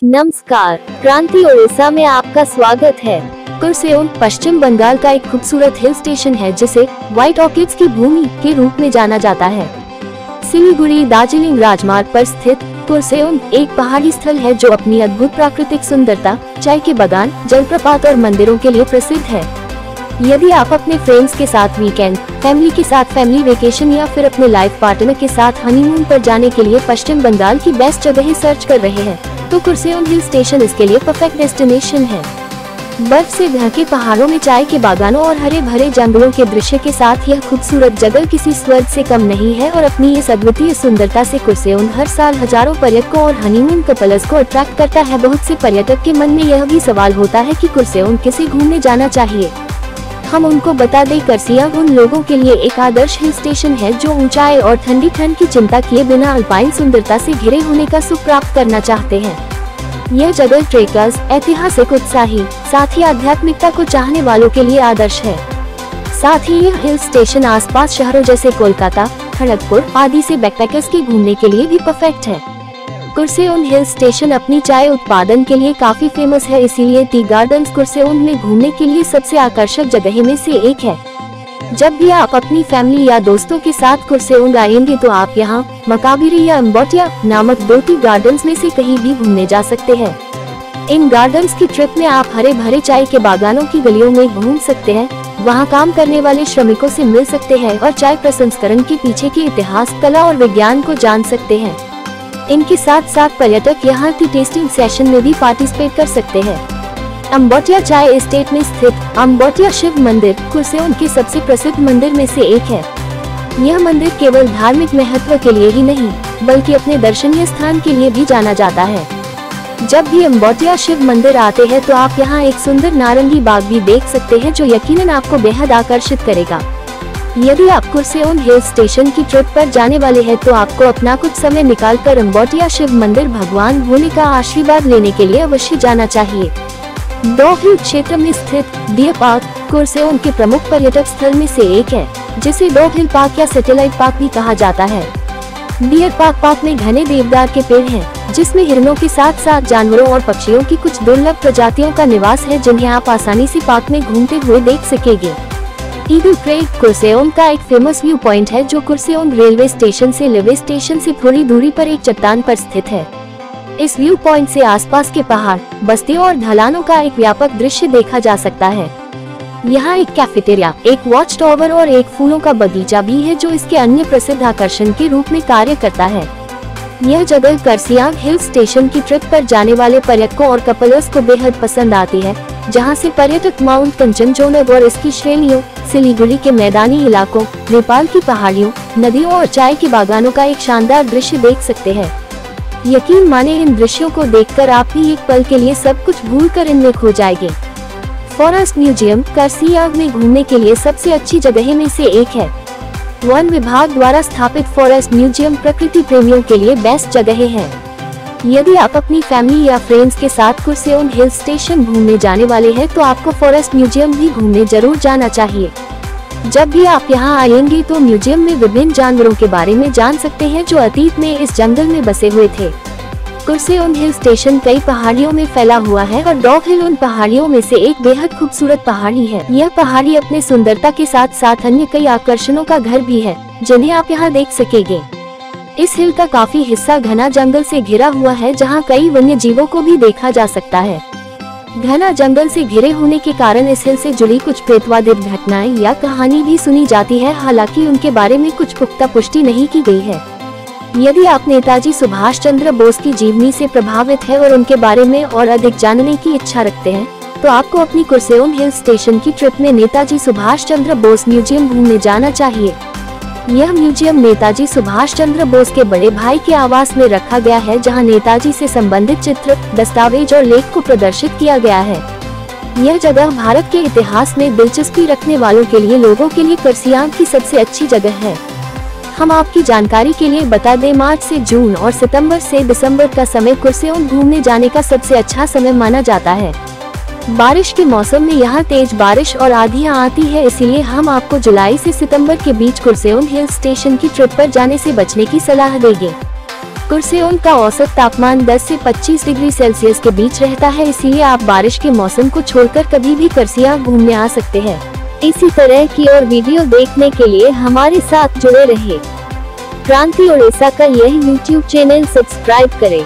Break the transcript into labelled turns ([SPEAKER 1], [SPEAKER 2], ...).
[SPEAKER 1] नमस्कार, क्रांति उड़ीसा में आपका स्वागत है। कुर्सेओन पश्चिम बंगाल का एक खूबसूरत हिल स्टेशन है जिसे व्हाइट ऑर्किड्स की भूमि के रूप में जाना जाता है। सिलीगुड़ी दार्जिलिंग राजमार्ग पर स्थित कुर्सेओन एक पहाड़ी स्थल है जो अपनी अद्भुत प्राकृतिक सुंदरता, चाय के बागान, जलप्रपात और मंदिरों के लिए प्रसिद्ध है। यदि आप अपने फ्रेंड्स के साथ वीकेंड, फैमिली के साथ फैमिली वेकेशन या फिर अपने लाइफ पार्टनर के साथ हनीमून पर जाने के लिए पश्चिम बंगाल की बेस्ट जगह सर्च कर रहे हैं, तो कुर्सेओन हिल स्टेशन इसके लिए परफेक्ट डेस्टिनेशन है। बर्फ से ढके पहाड़ों में चाय के बागानों और हरे भरे जंगलों के दृश्य के साथ यह खूबसूरत जगह किसी स्वर्ग से कम नहीं है और अपनी इस अद्वितीय सुंदरता से कुर्सेओन हर साल हजारों पर्यटकों और हनीमून कपल्स को अट्रैक्ट करता है। बहुत से पर्यटक के मन में यह भी सवाल होता है कि कुर्सेओन किसे घूमने जाना चाहिए। हम उनको बता दें, कुर्सेओन उन लोगों के लिए एक आदर्श हिल स्टेशन है जो ऊंचाई और ठंडी ठंड की चिंता किए बिना अल्पाइन सुंदरता से घिरे होने का सुख प्राप्त करना चाहते हैं। यह जगह ट्रेकर्स, ऐतिहासिक उत्साही, साथ ही आध्यात्मिकता को चाहने वालों के लिए आदर्श है। साथ ही यह हिल स्टेशन आसपास शहरों जैसे कोलकाता, खड़गपुर आदि से बैकपैकर्स के घूमने के लिए भी परफेक्ट है। कुर्सेओन हिल स्टेशन अपनी चाय उत्पादन के लिए काफी फेमस है, इसीलिए टी गार्डन्स कुर्सेओन में घूमने के लिए सबसे आकर्षक जगह में से एक है। जब भी आप अपनी फैमिली या दोस्तों के साथ कुर्सेओन आएंगे तो आप यहाँ मकाबिरी या अम्बोटिया नामक 2 टी गार्डन्स में से कहीं भी घूमने जा सकते हैं। इन गार्डन्स की ट्रिप में आप हरे भरे चाय के बागानों की गलियों में घूम सकते हैं, वहाँ काम करने वाले श्रमिकों से मिल सकते हैं और चाय प्रसंस्करण के पीछे के इतिहास, कला और विज्ञान को जान सकते हैं। इनके साथ साथ पर्यटक यहाँ टी टेस्टिंग सेशन में भी पार्टिसिपेट कर सकते हैं। अम्बोटिया चाय एस्टेट में स्थित अम्बोटिया शिव मंदिर कुर्सेओन के सबसे प्रसिद्ध मंदिर में से एक है। यह मंदिर केवल धार्मिक महत्व के लिए ही नहीं बल्कि अपने दर्शनीय स्थान के लिए भी जाना जाता है। जब भी अम्बोटिया शिव मंदिर आते हैं तो आप यहाँ एक सुंदर नारंगी बाग भी देख सकते हैं जो यकीनन आपको बेहद आकर्षित करेगा। यदि आप कुर्सेओन हिल स्टेशन की ट्रिप पर जाने वाले हैं तो आपको अपना कुछ समय निकालकर अम्बोटिया शिव मंदिर भगवान भोले का आशीर्वाद लेने के लिए अवश्य जाना चाहिए। डॉ हिल क्षेत्र में स्थित डियर पार्क कुर्सेओन के प्रमुख पर्यटक स्थल में से एक है, जिसे डॉ हिल पार्क या सैटेलाइट पार्क भी कहा जाता है। डियर पार्क में घने देवदार के पेड़ हैं, जिसमें हिरणों के साथ साथ जानवरों और पक्षियों की कुछ दुर्लभ प्रजातियों का निवास है जिन्हें आप आसानी से पार्क में घूमते हुए देख सकेंगे। ईगल क्रेग कुर्सेओन का एक फेमस व्यू पॉइंट है जो कुर्सेओन रेलवे स्टेशन से थोड़ी दूरी पर एक चट्टान पर स्थित है। इस व्यू पॉइंट से आसपास के पहाड़, बस्तियों और ढलानों का एक व्यापक दृश्य देखा जा सकता है। यहाँ एक कैफेटेरिया, एक वॉच टावर और एक फूलों का बगीचा भी है जो इसके अन्य प्रसिद्ध आकर्षण के रूप में कार्य करता है। यह जगह कुर्सेओन हिल स्टेशन की ट्रिप पर जाने वाले पर्यटकों और कपल्स को बेहद पसंद आती है, जहाँ से पर्यटक माउंट कंचनजंगा और इसकी श्रेणियों, सिलीगुड़ी के मैदानी इलाकों, नेपाल की पहाड़ियों, नदियों और चाय के बागानों का एक शानदार दृश्य देख सकते हैं। यकीन माने, इन दृश्यों को देखकर आप भी एक पल के लिए सब कुछ भूलकर इनमें खो जाएंगे। फॉरेस्ट म्यूजियम कुर्सेओन में घूमने के लिए सबसे अच्छी जगह में से एक है। वन विभाग द्वारा स्थापित फॉरेस्ट म्यूजियम प्रकृति प्रेमियों के लिए बेस्ट जगह है। यदि आप अपनी फैमिली या फ्रेंड्स के साथ कुर्सेओन हिल स्टेशन घूमने जाने वाले हैं तो आपको फॉरेस्ट म्यूजियम भी घूमने जरूर जाना चाहिए। जब भी आप यहां आएंगे तो म्यूजियम में विभिन्न जानवरों के बारे में जान सकते हैं जो अतीत में इस जंगल में बसे हुए थे। कुर्सेओन हिल स्टेशन कई पहाड़ियों में फैला हुआ है और डॉ हिल उन पहाड़ियों में से एक बेहद खूबसूरत पहाड़ी है। यह पहाड़ी अपने सुंदरता के साथ साथ अन्य कई आकर्षणों का घर भी है जिन्हें आप यहाँ देख सकेंगे। इस हिल का काफी हिस्सा घना जंगल से घिरा हुआ है जहाँ कई वन्य जीवों को भी देखा जा सकता है। घना जंगल से घिरे होने के कारण इस हिल से जुड़ी कुछ प्रेतवादित घटनाएं या कहानी भी सुनी जाती है, हालांकि उनके बारे में कुछ पुख्ता पुष्टि नहीं की गई है। यदि आप नेताजी सुभाष चंद्र बोस की जीवनी से प्रभावित है और उनके बारे में और अधिक जानने की इच्छा रखते हैं तो आपको अपनी कुर्सेओन हिल स्टेशन की ट्रिप में नेताजी सुभाष चंद्र बोस म्यूजियम घूमने जाना चाहिए। यह म्यूजियम नेताजी सुभाष चंद्र बोस के बड़े भाई के आवास में रखा गया है, जहां नेताजी से संबंधित चित्र, दस्तावेज और लेख को प्रदर्शित किया गया है। यह जगह भारत के इतिहास में दिलचस्पी रखने वालों के लिए लोगों के लिए कुर्सेओन की सबसे अच्छी जगह है। हम आपकी जानकारी के लिए बता दें, मार्च से जून और सितंबर से दिसंबर का समय कुर्सेओन घूमने जाने का सबसे अच्छा समय माना जाता है। बारिश के मौसम में यहाँ तेज बारिश और आंधियाँ आती है, इसीलिए हम आपको जुलाई से सितंबर के बीच कुर्सेओन हिल स्टेशन की ट्रिप पर जाने से बचने की सलाह देंगे। कुर्सेओन का औसत तापमान 10 से 25 डिग्री सेल्सियस के बीच रहता है, इसीलिए आप बारिश के मौसम को छोड़कर कभी भी कुर्सिया घूमने आ सकते हैं। इसी तरह की और वीडियो देखने के लिए हमारे साथ जुड़े रहे। क्रांति उड़ीसा का यह YouTube चैनल सब्सक्राइब करें।